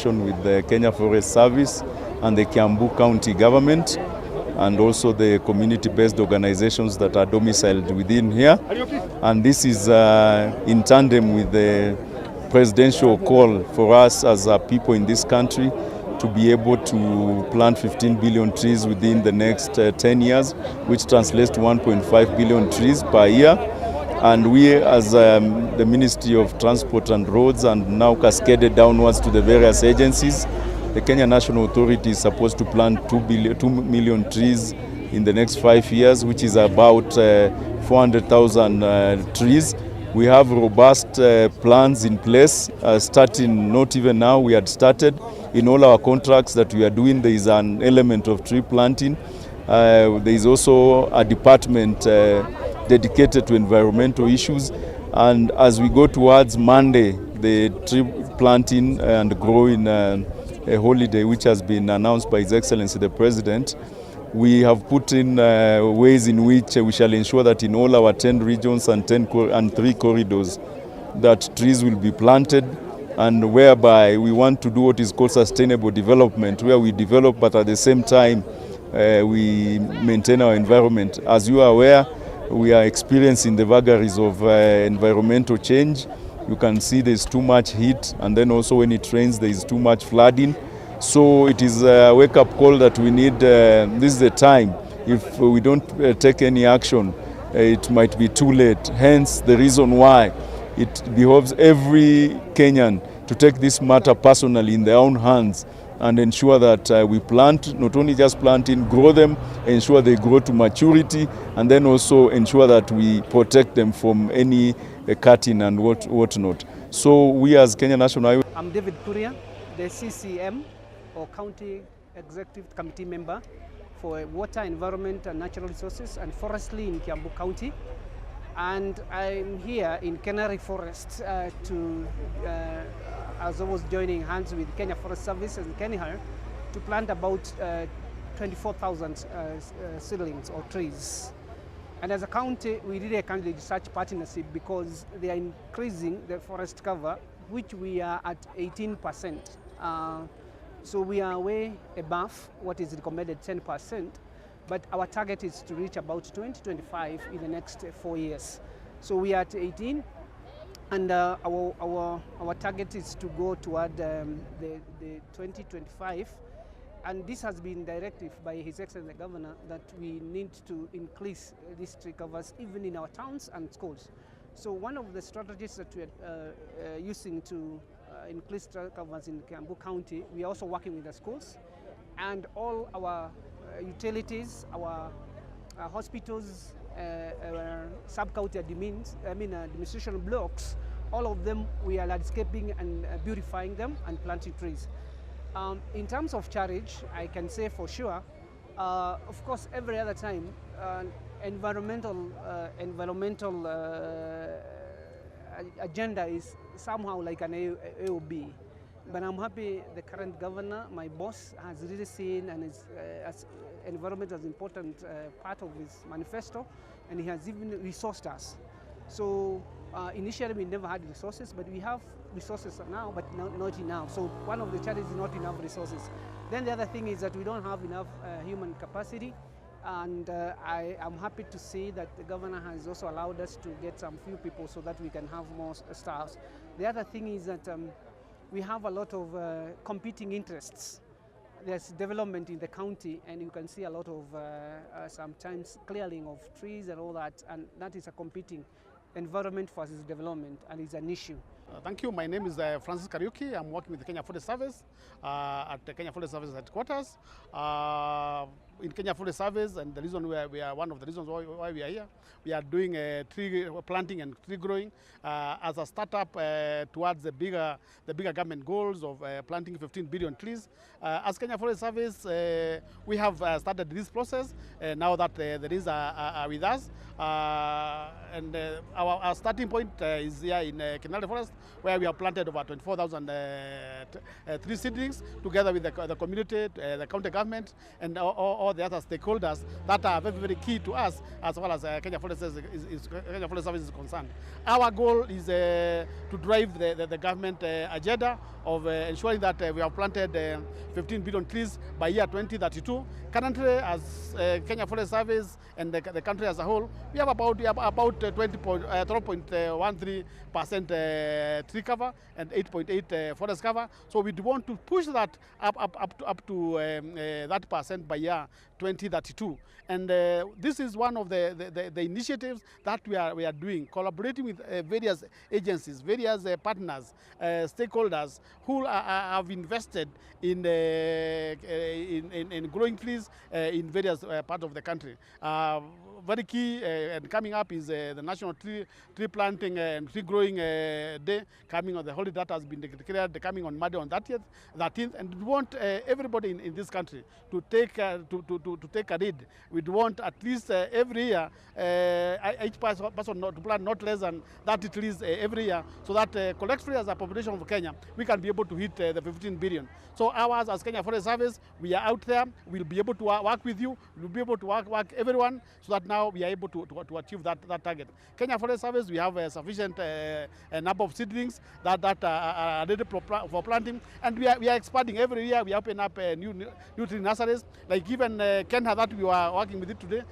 collaboration with the Kenya Forest Service and the Kiambu County government, and also the community-based organizations that are domiciled within here. And this is in tandem with the presidential call for us as people in this country to be able to plant 15 billion trees within the next 10 years, which translates to 1.5 billion trees per year. And we, as the Ministry of Transport and Roads, and now cascaded downwards to the various agencies, the Kenya National Authority is supposed to plant 2 million trees in the next 5 years, which is about 400,000 trees. We have robust plans in place, starting not even now, we had started. In all our contracts that we are doing, there is an element of tree planting. There is also a department dedicated to environmental issues. And as we go towards Monday, the tree planting and growing a holiday, which has been announced by His Excellency the President, we have put in ways in which we shall ensure that in all our 10 regions and 3 corridors, that trees will be planted, and whereby we want to do what is called sustainable development, where we develop but at the same time we maintain our environment. As you are aware, we are experiencing the vagaries of environmental change. You can see there's too much heat, and then also when it rains there is too much flooding. So it is a wake-up call that we need, this is the time. If we don't take any action, it might be too late. Hence the reason why it behoves every Kenyan to take this matter personally in their own hands and ensure that we plant, not only just planting, grow them, ensure they grow to maturity, and then also ensure that we protect them from any cutting and whatnot. So we as Kenya National Highway... I'm David Kuria, the CCM, or County Executive Committee member for Water, Environment and Natural Resources and Forestry in Kiambu County. And I'm here in Kinale Forest as I was joining hands with Kenya Forest Service and KeNHA to plant about 24,000 seedlings or trees. And as a county, we really encourage such partnership because they are increasing the forest cover, which we are at 18%. So we are way above what is recommended 10%, but our target is to reach about 2025 in the next 4 years. So we are at 18, and our target is to go toward the 2025. And this has been directive by His Excellency the Governor that we need to increase these tree covers even in our towns and schools. So one of the strategies that we are using to increase tree covers in Kiambu County, we are also working with the schools and all our utilities, our hospitals, our sub-county administration blocks, all of them we are landscaping and beautifying them and planting trees. In terms of charge, I can say for sure, of course, every other time, environmental agenda is somehow like an AOB. But I'm happy the current governor, my boss, has really seen and is as environment as important part of his manifesto, and he has even resourced us. So initially we never had resources, but we have resources now, but not enough. So one of the challenges is not enough resources. Then the other thing is that we don't have enough human capacity, and I am happy to see that the governor has also allowed us to get some few people so that we can have more staff. The other thing is that we have a lot of competing interests. There's development in the county, and you can see a lot of sometimes clearing of trees and all that, and that is a competing environment versus development, and it's an issue. Thank you. My name is Francis Kariuki. I'm working with the Kenya Forest Service at the Kenya Forest Service headquarters. In Kenya Forest Service, and the reason we are one of the reasons why we are here, we are doing tree planting and tree growing as a startup towards the bigger government goals of planting 15 billion trees. As Kenya Forest Service, we have started this process now that there is with us. And our starting point is here in Kinale Forest, where we have planted over 24,000 tree seedlings together with the community, the county government, and all all the other stakeholders that are very, very key to us as well as Kenya Forest Service is concerned. Our goal is to drive the government agenda of ensuring that we have planted 15 billion trees by year 2032. Currently, as Kenya Forest Service and the country as a whole, we have about 12.13% tree cover and 8.8 forest cover. So we want to push that up to that percent by year 2032. And this is one of the initiatives that we are doing, collaborating with various agencies, various partners, stakeholders who have invested in growing trees in various parts of the country. Very key and coming up is the National Tree Planting and Tree Growing Day, coming on the holiday that has been declared, coming on Monday on 13th. And we want everybody in this country to take a lead. We want at least every year each person to plant not less than 30 trees every year, so that collectively as a population of Kenya, we can be able to hit the 15 billion. So ours as Kenya Forest Service, we are out there. We'll be able to work with you. We'll be able to work everyone, so that now we are able to achieve that target. Kenya Forest Service, we have a sufficient number of seedlings that are ready for planting, and we are expanding every year. We open up new tree nurseries, like even KeNHA that we are working with it today.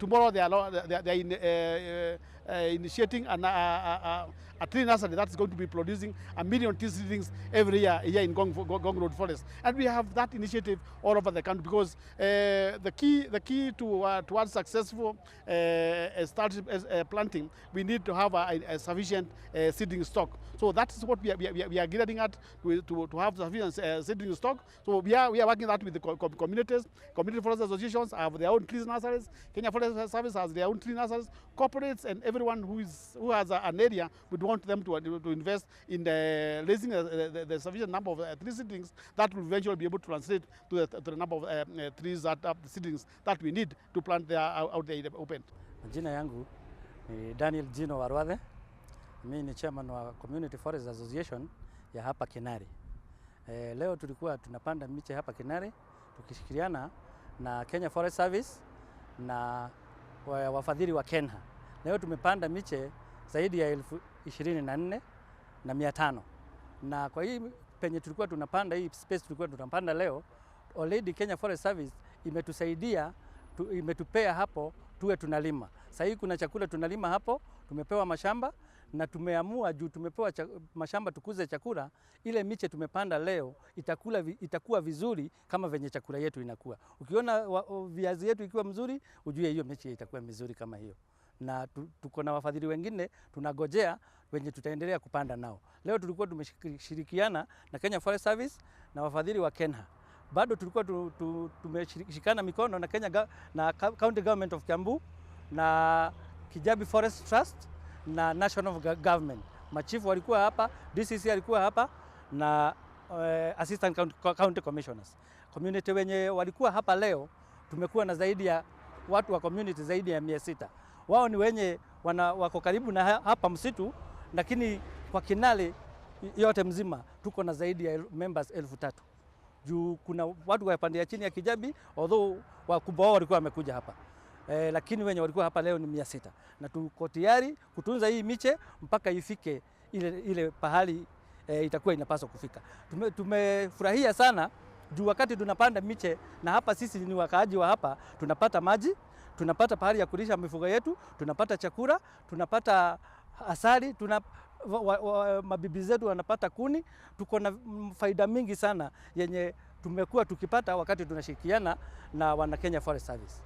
Tomorrow they are initiating a tree nursery that is going to be producing 1 million tree seedlings every year here in Gong Road Forest. And we have that initiative all over the country, because the key towards successful planting, we need to have a sufficient seedling stock. So that is what we are gearing at, to have sufficient seedling stock. So we are working that with the communities. Community forest associations have their own tree nurseries. Kenya Forest Service has their own tree nurseries. Corporates and everyone who has an area, we want them to invest in raising the sufficient number of tree seedlings that will eventually be able to translate to the number of trees seedlings that we need to plant there out there open. Jina yangu ni Daniel Jino Warwathe. Mimi ni chairman wa Community Forest Association ya hapa Kinale. Leo tulikuwa tunapanda miche hapa Kinale tukishirikiana na Kenya Forest Service na wafadhili wa KeNHA. Leo tumepanda miche zaidi ya 24,500, na kwa hii penye tulikuwa tunapanda, hii space tulikuwa tunapanda leo, already Kenya Forest Service imetusaidia, imetupea hapo tuwe tunalima. Sasa hii kuna chakula tunalima hapo, tumepewa mashamba na tumeamua juu tumepewa mashamba tukuze chakula, ile miche tumepanda leo itakuwa vizuri kama venye chakula yetu inakuwa. Ukiona viazi yetu ikiwa mzuri, ujue hiyo miche itakuwa mizuri kama hiyo. Na tuko na wafadhili wengine tunagojea wenye tutaendelea kupanda nao. Leo tulikuwa tumeshirikiana na Kenya Forest Service na wafadhili wa KeNHA. Bado tulikuwa tumeshikana mikono na na County Government of Kiambu na Kijabi Forest Trust na National Government. Machifu walikuwa hapa, DCC alikuwa hapa na Assistant County Commissioners. Community wenye walikuwa hapa leo, tumekuwa na zaidi ya watu wa community zaidi ya 600. Wao ni wenye wako karibu na hapa msitu, lakini kwa Kinale yote mzima tuko na zaidi ya members 1,000. Juu kuna watu wa pande ya chini ya Kijabi, although wakubwa wao walikuwa wamekuja hapa. Lakini wenye walikuwa hapa leo ni 600. Na tuko tayari kutunza hii miche mpaka ifike ile pahali itakuwa inapaswa kufika. Tumefurahia sana juu wakati tunapanda miche, na hapa sisi ni wakaaji wa hapa, tunapata maji, tunapata pahali ya kulisha mifugo yetu, tunapata chakula, tunapata asali, mabibi zetu wanapata kuni. Tuko na faida mingi sana yenye tumekuwa tukipata wakati tunashirikiana na wana Kenya Forest Service.